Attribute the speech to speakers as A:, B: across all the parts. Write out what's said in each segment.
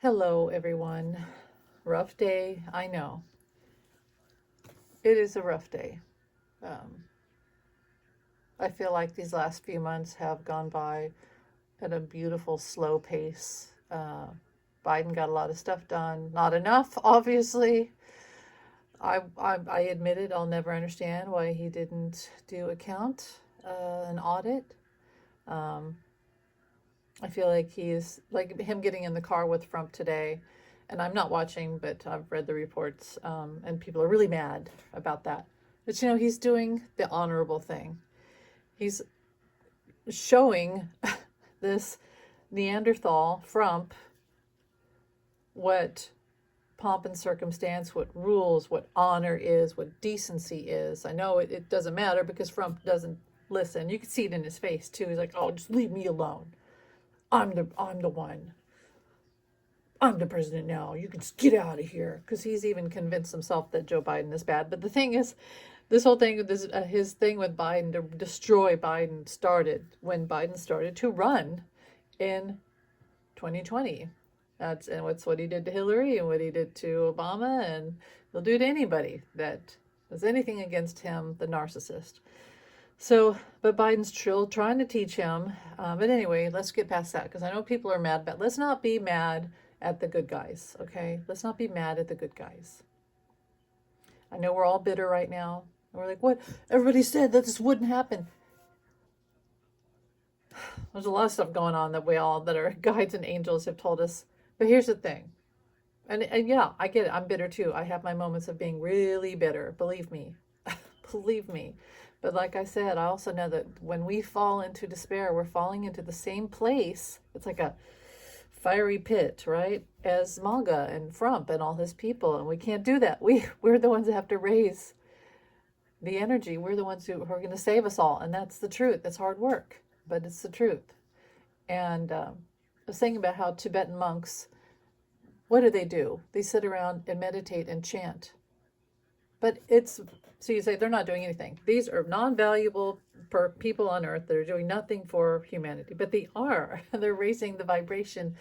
A: Hello, everyone. Rough day, I know. It is a rough day. Um, I feel like these last few months have gone by at a beautiful, slow pace. Biden got a lot of stuff done. Not enough, obviously. I admit it, I'll never understand why he didn't do an audit. Um, I feel like he's like him getting in the car with Trump today, and I'm not watching, but I've read the reports, and people are really mad about that. But he's doing the honorable thing. He's showing this Neanderthal Trump what pomp and circumstance, what rules, what honor is, what decency is. I know it doesn't matter because Trump doesn't listen. You can see it in his face too. He's like, "Oh, just leave me alone. I'm the one. I'm the president now. You can just get out of here." Because he's even convinced himself that Joe Biden is bad. But the thing is, this whole thing, his thing with Biden to destroy Biden started when Biden started to run in 2020. And what's what he did to Hillary and what he did to Obama, and he'll do to anybody that does anything against him, the narcissist. So, but Biden's still trying to teach him. But anyway, let's get past that because I know people are mad. But let's not be mad at the good guys, okay? Let's not be mad at the good guys. I know we're all bitter right now. We're like, what? Everybody said that this wouldn't happen. There's a lot of stuff going on that our guides and angels have told us. But here's the thing. And yeah, I get it. I'm bitter too. I have my moments of being really bitter. Believe me. Believe me. But like I said, I also know that when we fall into despair, we're falling into the same place. It's like a fiery pit, right? As MAGA and Trump and all his people. And we can't do that. We're the ones that have to raise the energy. We're the ones who are going to save us all. And that's the truth. It's hard work, but it's the truth. And I was thinking about how Tibetan monks, what do? They sit around and meditate and chant. But so you say they're not doing anything. These are non-valuable people on earth that are doing nothing for humanity, but they are. They're raising the vibration.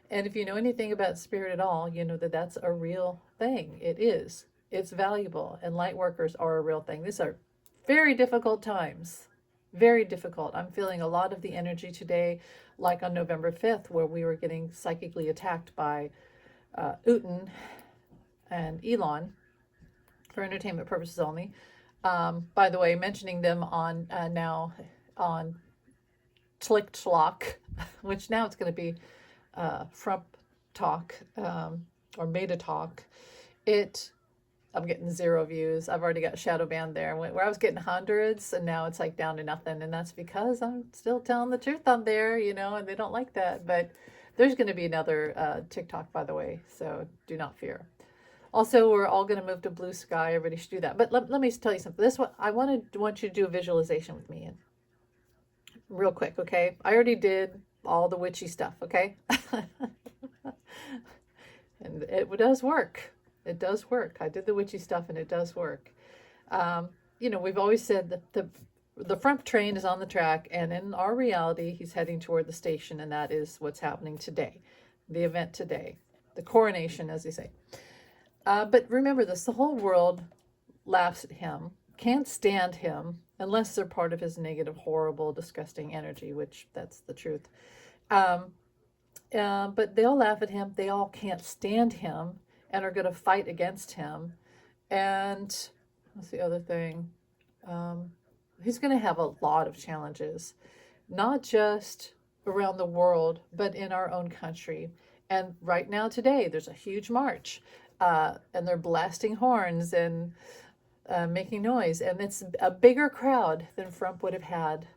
A: And if you know anything about spirit at all, you know that that's a real thing. It is. It's valuable. And light workers are a real thing. These are very difficult times. Very difficult. I'm feeling a lot of the energy today, like on November 5th, where we were getting psychically attacked by Uten and Elon for entertainment purposes only. By the way, mentioning them on now on st3aling, which now it's going to be Frump Talk or Meta Talk. I'm getting 0 views. I've already got shadow banned there. Where I was getting hundreds, and now it's like down to nothing. And that's because I'm still telling the truth on there, and they don't like that. But there's going to be another TikTok, by the way, so do not fear. Also, we're all going to move to blue sky. Everybody should do that. But let me tell you something. I want you to do a visualization with me, real quick, okay? I already did all the witchy stuff, okay? And it does work. It does work. I did the witchy stuff, and it does work. We've always said that the front train is on the track, and in our reality, he's heading toward the station, and that is what's happening today, the event today, the coronation, as they say. But remember this, the whole world laughs at him, can't stand him, unless they're part of his negative, horrible, disgusting energy, which that's the truth. But they all laugh at him. They all can't stand him and are going to fight against him. And what's the other thing? He's going to have a lot of challenges, not just around the world, but in our own country. And right now, today, there's a huge march, and they're blasting horns and making noise. And it's a bigger crowd than Trump would have had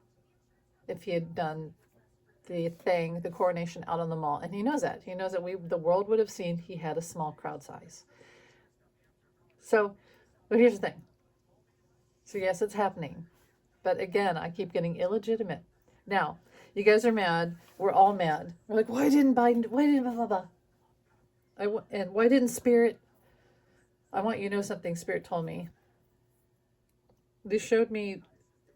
A: if he had done the coronation out on the mall. And he knows that. He knows that the world would have seen he had a small crowd size. So, but here's the thing. So yes, it's happening. But again, I keep getting illegitimate. Now, you guys are mad. We're all mad. We're like, why didn't blah, blah, blah. And why didn't Spirit? I want you to know something Spirit told me. They showed me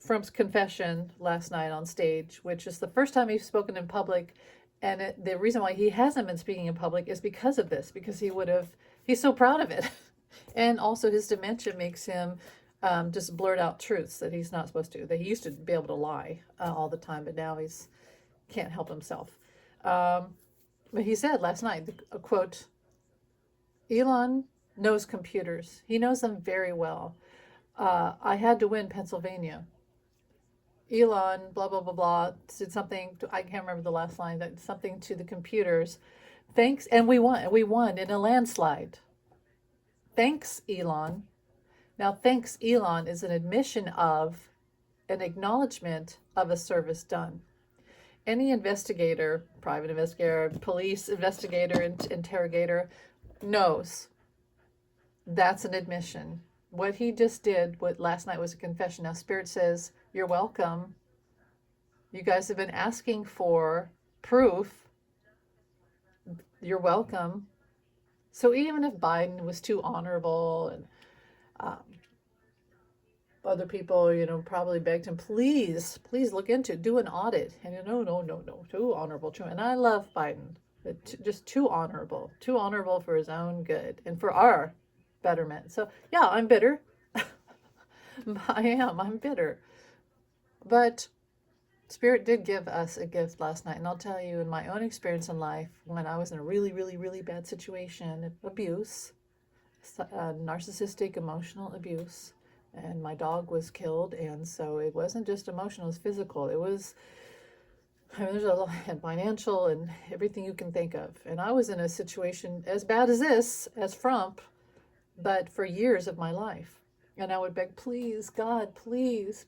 A: Trump's confession last night on stage, which is the first time he's spoken in public And the reason why he hasn't been speaking in public is because of this, because he's so proud of it. And also his dementia makes him just blurt out truths that he's not supposed to, that he used to be able to lie all the time, but now he's can't help himself. But he said last night, a quote, Elon knows computers. He knows them very well. I had to win Pennsylvania. Elon, blah, blah, blah, blah, did something, I can't remember the last line, that something to the computers. Thanks, and we won in a landslide. Thanks, Elon. Now, thanks, Elon is an admission of, an acknowledgement of a service done. Any investigator, private investigator, police investigator, interrogator, knows that's an admission. What he just did, what last night was a confession. Now, Spirit says, you're welcome. You guys have been asking for proof. You're welcome. So even if Biden was too honorable and other people, probably begged him, please look into it, do an audit. And no, too honorable. And I love Biden, but just too honorable for his own good and for our betterment. So yeah, I'm bitter. I'm bitter. But Spirit did give us a gift last night. And I'll tell you, in my own experience in life, when I was in a really, really, really bad situation, abuse, narcissistic emotional abuse, and my dog was killed, and so it wasn't just emotional, it was physical. It was, there's a lot, and financial, and everything you can think of. And I was in a situation as bad as this, as Frump, but for years of my life. And I would beg, please, God, please,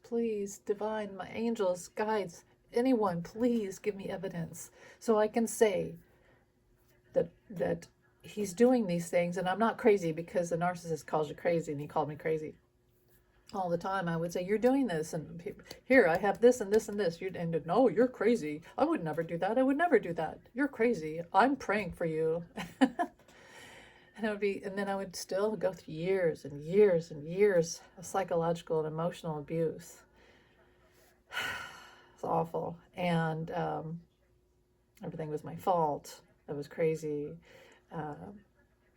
A: divine, my angels, guides, anyone, please give me evidence so I can say that he's doing these things, and I'm not crazy, because the narcissist calls you crazy, and he called me crazy all the time. I would say, you're doing this, and here, I have this and this and this. And no, you're crazy. I would never do that. I would never do that. You're crazy. I'm praying for you. And then I would still go through years and years and years of psychological and emotional abuse. It's awful. And everything was my fault. I was crazy.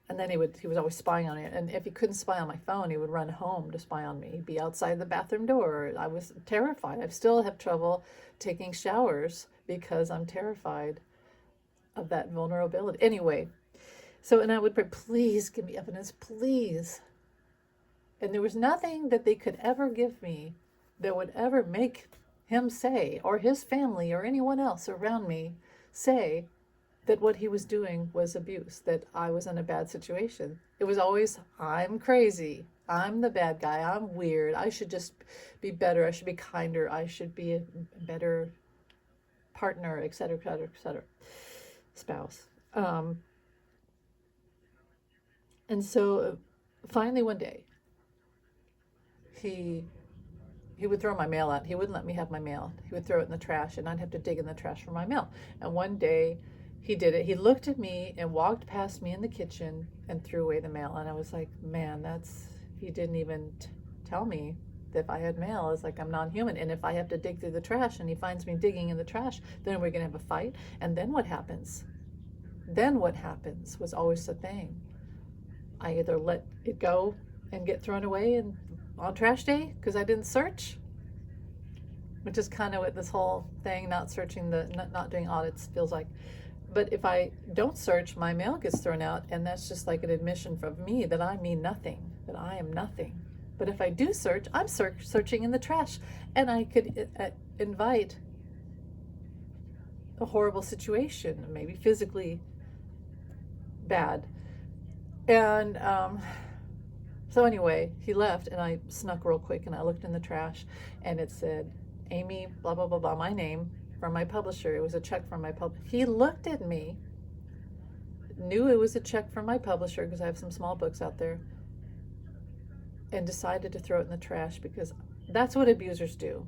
A: And then he was always spying on me. And if he couldn't spy on my phone, he would run home to spy on me. He'd be outside the bathroom door. I was terrified. I still have trouble taking showers because I'm terrified of that vulnerability. Anyway, and I would pray, please give me evidence, please. And there was nothing that they could ever give me that would ever make him say, or his family, or anyone else around me say, that what he was doing was abuse, that I was in a bad situation. It was always, I'm crazy, I'm the bad guy, I'm weird, I should just be better, I should be kinder, I should be a better partner, etc., spouse. And so finally one day, he would throw my mail out. He wouldn't let me have my mail. He would throw it in the trash, and I'd have to dig in the trash for my mail. And one day he did it. He looked at me and walked past me in the kitchen and threw away the mail. And I was like, man, he didn't even tell me that if I had mail. It's like, I'm non-human. And if I have to dig through the trash and he finds me digging in the trash, then we're going to have a fight. And then what happens? Then what happens was always the thing. I either let it go and get thrown away on trash day because I didn't search, which is kind of what this whole thing, not doing audits feels like. But if I don't search, my mail gets thrown out, and that's just like an admission from me that I mean nothing, that I am nothing. But if I do search, I'm searching in the trash, and I could invite a horrible situation, maybe physically bad. And so anyway, he left, and I snuck real quick, and I looked in the trash, and it said, Amy, blah, blah, blah, blah, my name, from my publisher. It was a check from my publisher. He looked at me, knew it was a check from my publisher, because I have some small books out there, and decided to throw it in the trash, because that's what abusers do.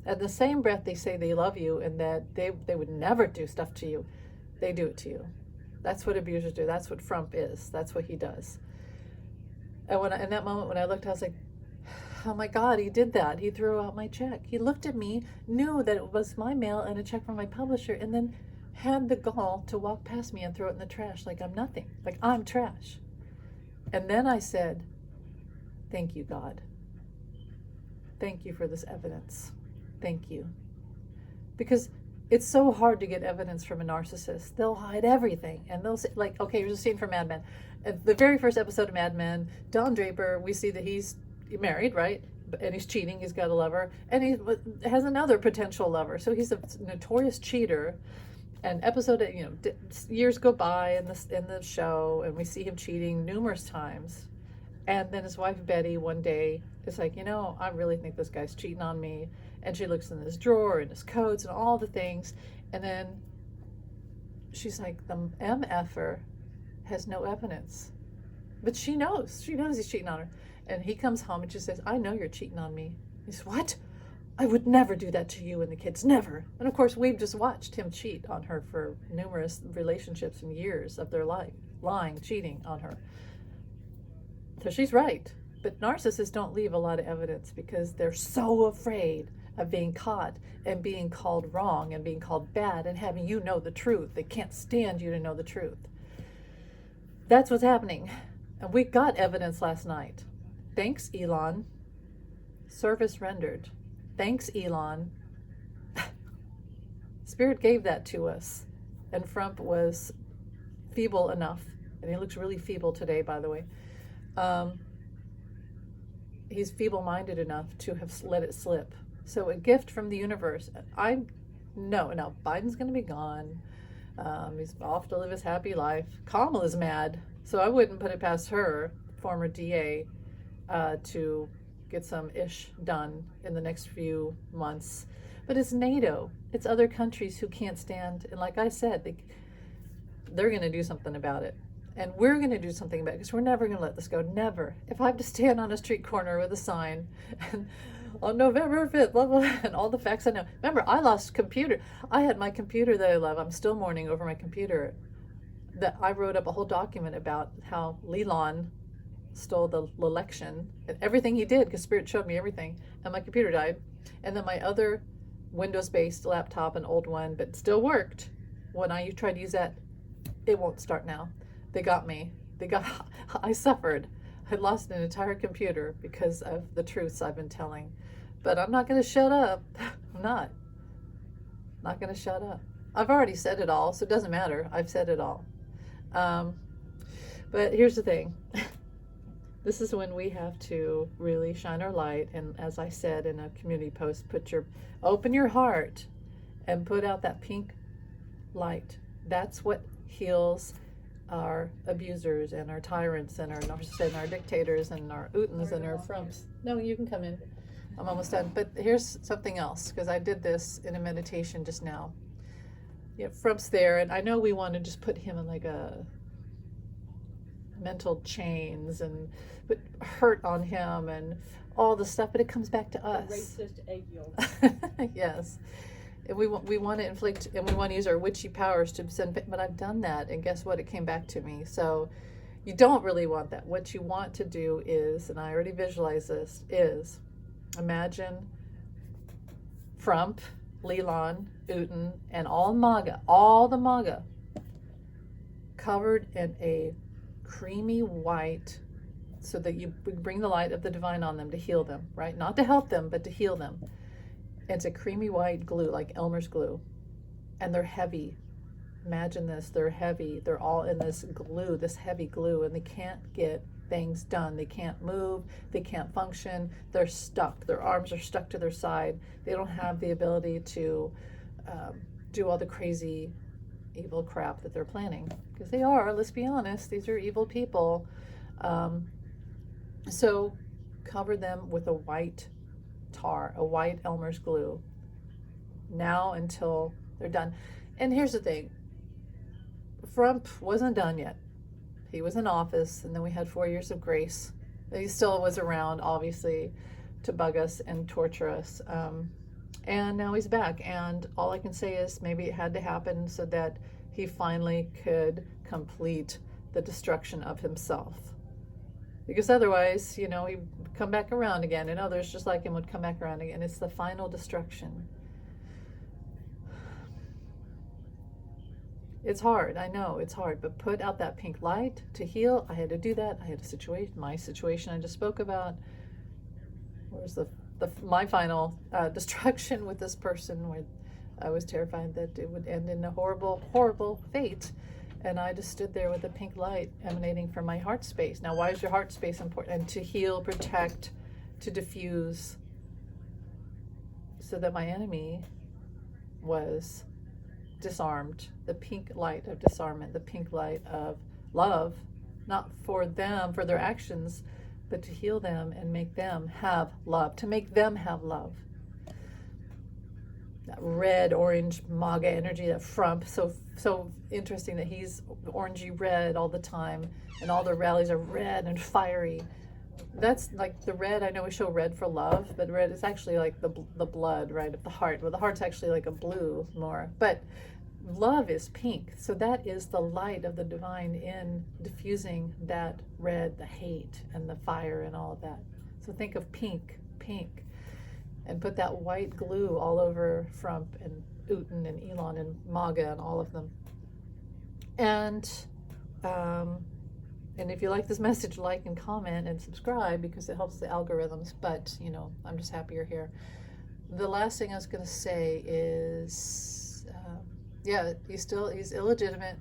A: At the same breath, they say they love you and that they would never do stuff to you. They do it to you. That's what abusers do. That's what Frump is. That's what he does. And in that moment when I looked, I was like, oh my God, he did that. He threw out my check. He looked at me, knew that it was my mail and a check from my publisher, and then had the gall to walk past me and throw it in the trash like I'm nothing, like I'm trash. And then I said, thank you, God. Thank you for this evidence. Thank you. Because it's so hard to get evidence from a narcissist. They'll hide everything. And they'll say, like, okay, here's a scene from Mad Men. At the very first episode of Mad Men, Don Draper, we see that he's married, right? And he's cheating. He's got a lover. And he has another potential lover. So he's a notorious cheater. And years go by in the show, and we see him cheating numerous times. And then his wife Betty one day is like, I really think this guy's cheating on me. And she looks in his drawer and his coats and all the things. And then she's like, the MFer has no evidence. But she knows he's cheating on her. And he comes home and she says, I know you're cheating on me. He says, what? I would never do that to you and the kids, never. And of course, we've just watched him cheat on her for numerous relationships and years of their life, lying, cheating on her. So she's right. But narcissists don't leave a lot of evidence because they're so afraid of being caught and being called wrong and being called bad and having you know the truth. They can't stand you to know the truth. That's what's happening. And we got evidence last night. Thanks, Elon. Service rendered. Thanks, Elon. Spirit gave that to us. And Frump was feeble enough, and he looks really feeble today, by the way. He's feeble-minded enough to have let it slip. So a gift from the universe. I know now Biden's going to be gone. He's off to live his happy life. Kamala's mad, so I wouldn't put it past her, former DA, to get some ish done in the next few months. But it's NATO. It's other countries who can't stand. And like I said, they're going to do something about it. And we're going to do something about it because we're never going to let this go. Never. If I have to stand on a street corner with a sign and on November 5th, blah, blah, and all the facts I know. Remember, I lost computer. I had my computer that I love. I'm still mourning over my computer. That I wrote up a whole document about how Leland stole the election and everything he did because Spirit showed me everything. And my computer died. And then my other Windows-based laptop, an old one, but still worked. When I tried to use that, it won't start now. They got me. I suffered. I lost an entire computer because of the truths I've been telling. But I'm not going to shut up. I'm not going to shut up. I've already said it all, so it doesn't matter. I've said it all. But here's the thing. This is when we have to really shine our light. And as I said in a community post, open your heart and put out that pink light. That's what heals our abusers and our tyrants and our narcissists and our dictators and our Utens and our Frumps. No, you can come in. I'm almost done. But here's something else, because I did this in a meditation just now. Frump's there, and I know we want to just put him in like a mental chains and put hurt on him and all the stuff, but it comes back to us.
B: Racist egg yolk.
A: Yes. And we want to inflict, and we want to use our witchy powers to send, but I've done that, and guess what? It came back to me. So you don't really want that. What you want to do is, and I already visualize this, is imagine Frump, Leland, Uten, and all the MAGA, covered in a creamy white, so that you bring the light of the divine on them to heal them, right? Not to help them, but to heal them. It's a creamy white glue, like Elmer's glue. And they're heavy. Imagine this, they're heavy. They're all in this glue, this heavy glue, and they can't get things done. They can't move, they can't function. They're stuck. Their arms are stuck to their side. They don't have the ability to do all the crazy evil crap that they're planning. Because they are, let's be honest, these are evil people. So cover them with a white tar, a white Elmer's glue, now until they're done. And here's the thing, Frump wasn't done yet. He was in office, and then we had 4 years of grace. He still was around, obviously, to bug us and torture us. And now he's back, and all I can say is maybe it had to happen so that he finally could complete the destruction of himself. Because otherwise, he'd come back around again, and others just like him would come back around again. It's the final destruction. It's hard. I know it's hard, but put out that pink light to heal. I had to do that. I had a situation, my situation I just spoke about. Where's my final destruction with this person, where I was terrified that it would end in a horrible, horrible fate. And I just stood there with a pink light emanating from my heart space. Now, why is your heart space important? And to heal, protect, to diffuse, so that my enemy was disarmed. The pink light of disarmament, the pink light of love, not for them, for their actions, but to heal them and make them have love, to make them have love. That red, orange, MAGA energy, that frump, so interesting that he's orangey red all the time, and all the rallies are red and fiery. That's like the red. I know we show red for love, but red is actually like the blood, right, of the heart. Well, the heart's actually like a blue more, but love is pink. So that is the light of the divine in diffusing that red, the hate and the fire and all of that. So think of pink, and put that white glue all over Frump and Uten and Elon and MAGA and all of them. And if you like this message, like and comment and subscribe, because it helps the algorithms. But, you know, I'm just happy you're here. The last thing I was going to say is, yeah, he's illegitimate.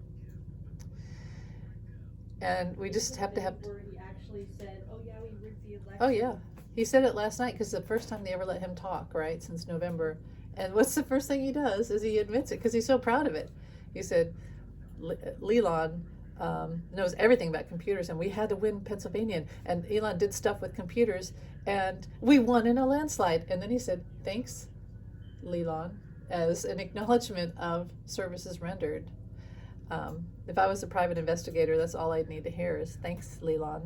A: And we just have to have...
B: Where he actually said, oh yeah, we rigged the election.
A: Oh yeah. He said it last night, because the first time they ever let him talk, right, since November. And what's the first thing he does is he admits it, because he's so proud of it. He said, Elon knows everything about computers, and we had to win Pennsylvania, and Elon did stuff with computers, and we won in a landslide. And then he said, thanks, Elon, as an acknowledgement of services rendered. If I was a private investigator, that's all I'd need to hear is, thanks, Elon.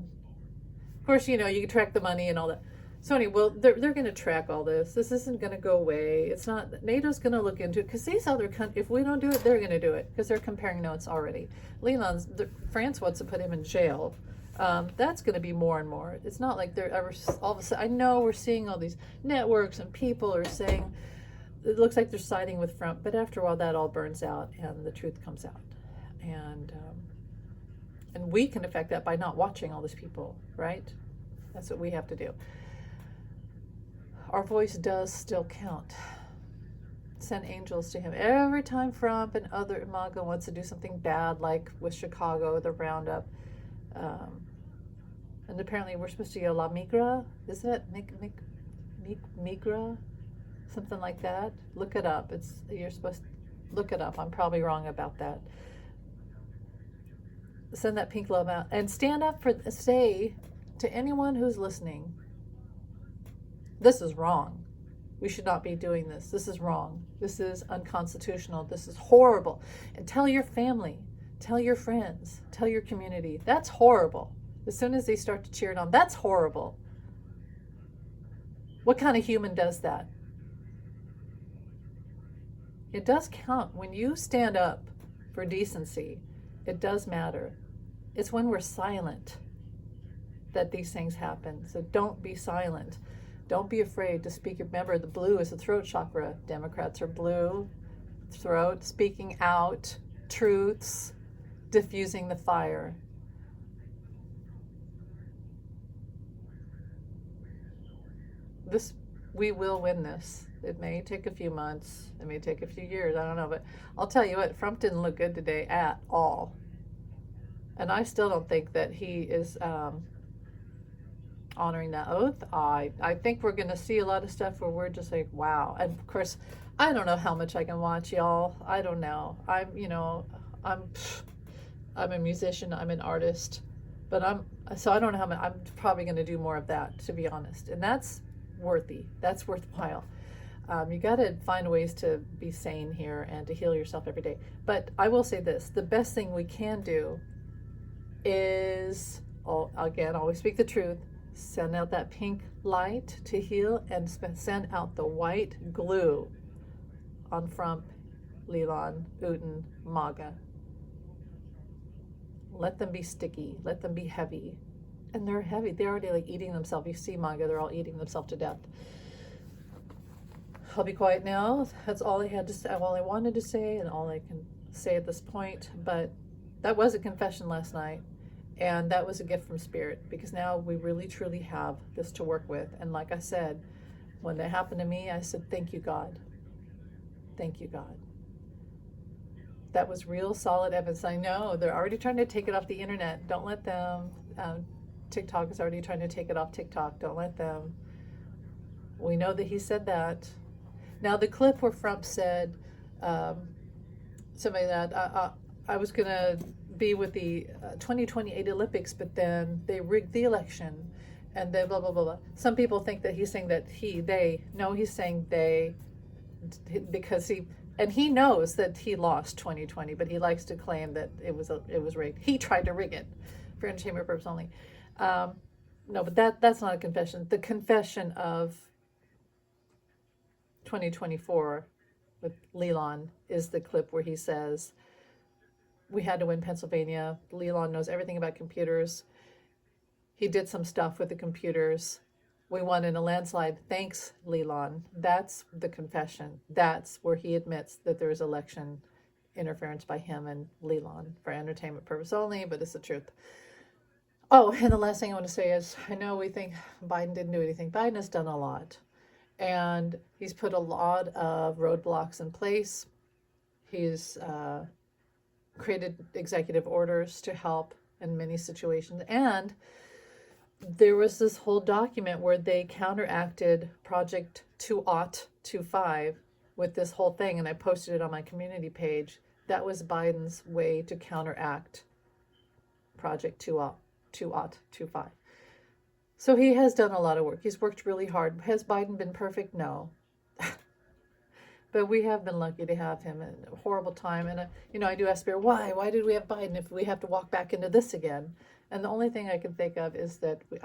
A: Of course, you know, you can track the money and all that. So anyway, well, they're going to track all this. This isn't going to go away. It's not, NATO's going to look into it, because these other countries, if we don't do it, they're going to do it, because they're comparing notes already. France wants to put him in jail. That's going to be more and more. It's not like they're ever, all of a sudden, I know we're seeing all these networks and people are saying, it looks like they're siding with Trump, but after a while that all burns out and the truth comes out. And we can affect that by not watching all these people, right? That's what we have to do. Our voice does still count. Send angels to him. Every time Trump and other MAGA wants to do something bad, like with Chicago, the roundup, and apparently we're supposed to go La Migra, isn't it? Migra? Something like that. Look it up. You're supposed to look it up. I'm probably wrong about that. Send that pink love out and say to anyone who's listening, this is wrong. We should not be doing this. This is wrong. This is unconstitutional. This is horrible. And tell your family, tell your friends, tell your community, that's horrible. As soon as they start to cheer it on, that's horrible. What kind of human does that? It does count. When you stand up for decency, it does matter. It's when we're silent that these things happen. So don't be silent. Don't be afraid to speak. Remember, the blue is the throat chakra. Democrats are blue, throat, speaking out, truths, diffusing the fire. We will win this. It may take a few months. It may take a few years. I don't know. But I'll tell you what, Trump didn't look good today at all. And I still don't think that he is honoring that oath. I think we're going to see a lot of stuff where we're just like, wow. And of course, I don't know how much I can watch, y'all. I don't know. I'm a musician. I'm an artist. But I don't know how much. I'm probably going to do more of that, to be honest. And that's worthy. That's worthwhile. You got to find ways to be sane here and to heal yourself every day. But I will say this, the best thing we can do is, again, always speak the truth, send out that pink light to heal, and send out the white glue on Trump, Elon, Uten, MAGA. Let them be sticky. Let them be heavy. And they're heavy. They're already like eating themselves. You see MAGA, they're all eating themselves to death. I'll be quiet now. That's all I had to say, all I wanted to say, and all I can say at this point, but that was a confession last night. And that was a gift from Spirit, because now we really truly have this to work with. And like I said, when that happened to me, I said, thank you, God. Thank you, God. That was real solid evidence. I know they're already trying to take it off the internet. Don't let them. TikTok is already trying to take it off TikTok. Don't let them. We know that he said that. Now, the clip where Trump said something that I was going to be with the 2028 Olympics, but then they rigged the election and then blah, blah, blah, blah. Some people think that he's saying that they. No, he's saying they, because he knows that he lost 2020, but he likes to claim that it was rigged. He tried to rig it for entertainment purpose only. No, but that's not a confession. The confession of 2024 with Leland is the clip where he says, we had to win Pennsylvania. Leland knows everything about computers. He did some stuff with the computers. We won in a landslide. Thanks, Leland. That's the confession. That's where he admits that there is election interference by him and Leland for entertainment purpose only, but it's the truth. Oh, and the last thing I want to say is, I know we think Biden didn't do anything. Biden has done a lot. And he's put a lot of roadblocks in place. He's created executive orders to help in many situations. And there was this whole document where they counteracted Project 2025 with this whole thing. And I posted it on my community page. That was Biden's way to counteract Project 2025. So he has done a lot of work. He's worked really hard. Has Biden been perfect? No. But we have been lucky to have him in a horrible time. And, I do ask Spirit, why? Why did we have Biden if we have to walk back into this again? And the only thing I can think of is that we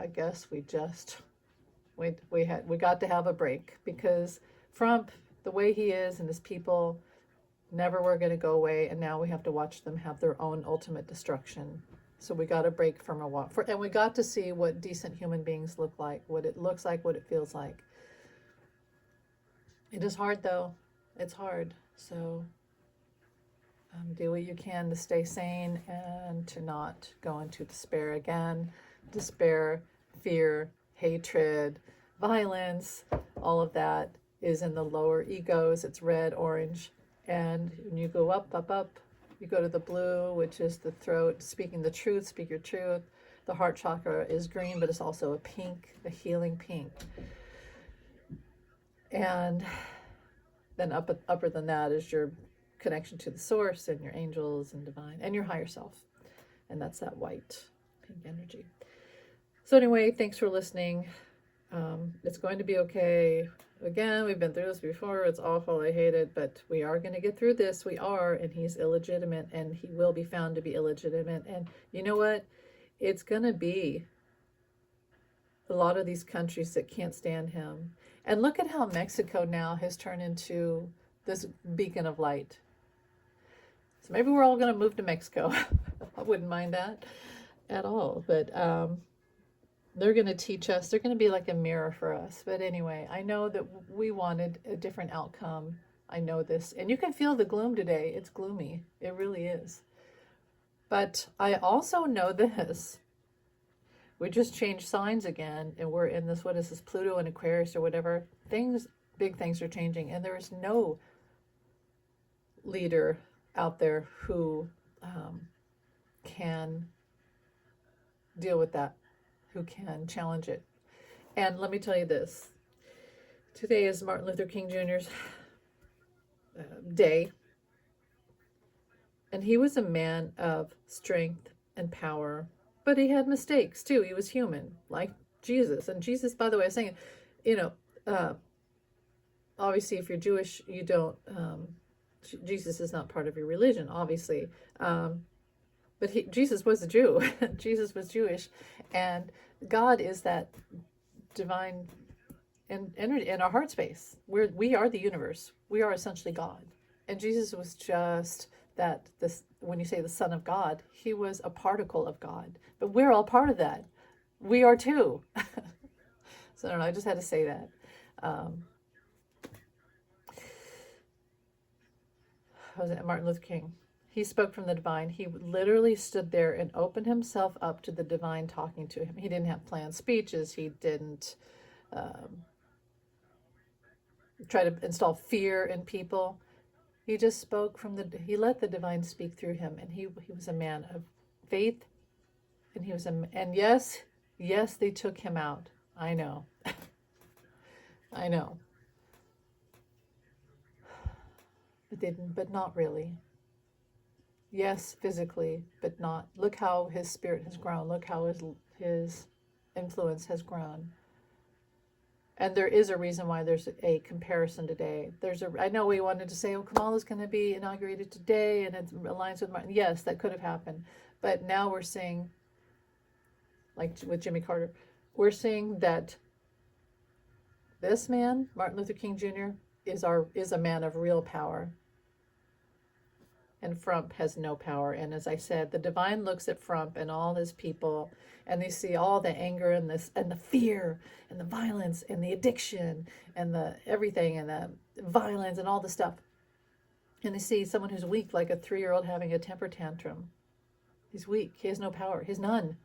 A: got to have a break, because Trump, the way he is, and his people never were going to go away. And now we have to watch them have their own ultimate destruction. So we got a break from a while. And we got to see what decent human beings look like, what it looks like, what it feels like. It is hard, though. It's hard. So do what you can to stay sane and to not go into despair again. Despair, fear, hatred, violence, all of that is in the lower egos. It's red, orange. And when you go up, up, up, you go to the blue, which is the throat, speaking the truth, speak your truth. The heart chakra is green, but it's also a pink, a healing pink. And then upper than that is your connection to the source and your angels and divine and your higher self. And that's that white pink energy. So anyway, thanks for listening. It's going to be okay. Again, we've been through this before. It's awful. I hate it, but we are going to get through this. We are, and he's illegitimate, and he will be found to be illegitimate. And you know what? It's going to be a lot of these countries that can't stand him. And look at how Mexico now has turned into this beacon of light. So maybe we're all going to move to Mexico. I wouldn't mind that at all. But they're going to teach us. They're going to be like a mirror for us. But anyway, I know that we wanted a different outcome. I know this. And you can feel the gloom today. It's gloomy. It really is. But I also know this. We just changed signs again, and we're in this, what is this, Pluto and Aquarius or whatever. Big things are changing, and there is no leader out there who can deal with that, who can challenge it. And let me tell you this. Today is Martin Luther King Jr.'s day, and he was a man of strength and power. But he had mistakes too. He was human, like Jesus. And Jesus, by the way, I was saying, obviously, if you're Jewish, you don't. Jesus is not part of your religion, obviously. But Jesus was a Jew. Jesus was Jewish, and God is that divine energy in our heart space. We are the universe. We are essentially God, and Jesus was just that. When you say the Son of God, he was a particle of God. But we're all part of that. We are too. So I don't know. I just had to say that. Was it Martin Luther King? He spoke from the divine. He literally stood there and opened himself up to the divine talking to him. He didn't have planned speeches. He didn't try to install fear in people. He just spoke from the, he let the divine speak through him. And he was a man of faith. And he was and yes, yes, they took him out. I know. I know. But they didn't, but not really. Yes, physically, but not. Look how his spirit has grown. Look how his influence has grown. And there is a reason why there's a comparison today. I know we wanted to say, oh, Kamala's going to be inaugurated today and it aligns with Martin. Yes, that could have happened. But now we're seeing, like with Jimmy Carter, we're seeing that this man, Martin Luther King Jr., is a man of real power. And Frump has no power. And as I said, the divine looks at Frump and all his people, and they see all the anger and this and the fear and the violence and the addiction and the everything and the violence and all the stuff. And they see someone who's weak, like a 3-year-old having a temper tantrum. He's weak. He has no power. He has none.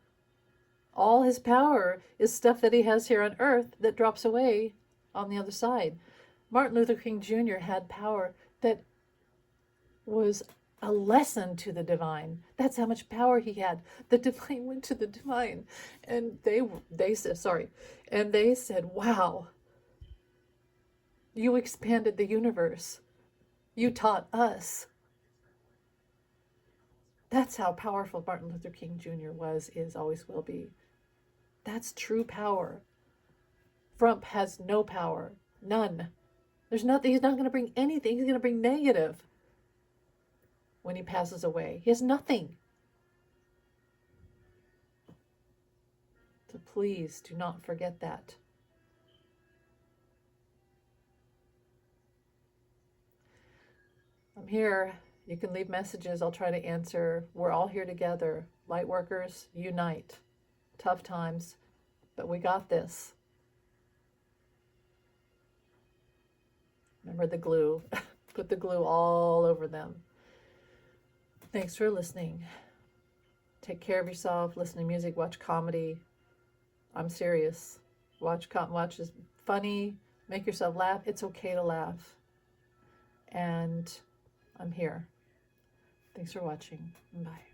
A: All his power is stuff that he has here on earth that drops away on the other side. Martin Luther King Jr. had power that was a lesson to the divine. That's how much power he had. The divine went to the divine, and they said, sorry, and they said, wow, you expanded the universe. You taught us. That's how powerful Martin Luther King Jr. was, is, always will be. That's true power. Frump has no power. None. There's nothing. He's not going to bring anything. He's going to bring negative. When he passes away, he has nothing. So please do not forget that. I'm here. You can leave messages. I'll try to answer. We're all here together. Light workers, unite. Tough times, but we got this. Remember the glue. Put the glue all over them. Thanks for listening. Take care of yourself. Listen to music. Watch comedy. I'm serious. Watch is funny. Make yourself laugh. It's okay to laugh. And I'm here. Thanks for watching. Bye.